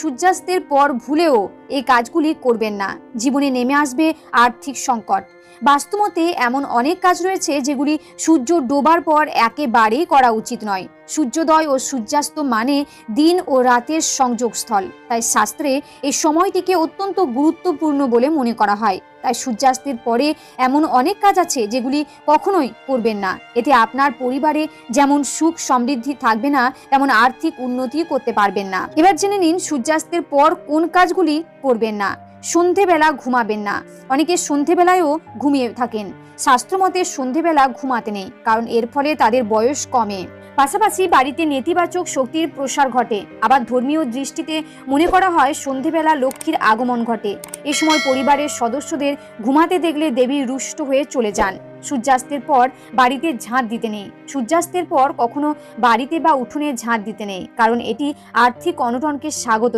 সূর্যাস্তের পর ভুলেও এই কাজগুলি করবেন না, জীবনে নেমে আসবে আর্থিক সংকট। বাস্তুমতে এমন অনেক কাজ রয়েছে যেগুলি সূর্য ডোবার পর একেবারেই করা উচিত নয়। সূর্যোদয় ও সূর্যাস্ত মানে দিন ও রাতের সংযোগস্থল, তাই শাস্ত্রে এই সময়টিকে অত্যন্ত গুরুত্বপূর্ণ বলে মনে করা হয়। তাই সূর্যাস্তের পরে এমন অনেক কাজ আছে যেগুলি কখনোই করবেন না। এতে আপনার পরিবারে যেমন সুখ সমৃদ্ধি থাকবে না, তেমন আর্থিক উন্নতি করতে পারবেন না। এবার জেনে নিন সূর্যাস্তের পর কোন কাজগুলি করবেন না। সন্ধেবেলা ঘুমাবেন না। অনেকে সন্ধেবেলায়ও ঘুমিয়ে থাকেন। শাস্ত্রমতে সন্ধেবেলা ঘুমাতে নেই, কারণ এর ফলে তাদের বয়স কমে। পাশাপাশি বাড়িতে নেতিবাচক শক্তির প্রসার ঘটে। আবার ধর্মীয় দৃষ্টিতে মনে করা হয় সন্ধেবেলা লক্ষ্মীর আগমন ঘটে। এ সময় পরিবারের সদস্যদের ঘুমাতে দেখলে দেবী রুষ্ট হয়ে চলে যান। সূর্যাস্তের পর বাড়িতে ঝাঁট দিতে নেই। সূর্যাস্তের পর কখনো বাড়িতে বা উঠোনে ঝাঁট দিতে নেই, কারণ এটি আর্থিক অনটনকে স্বাগত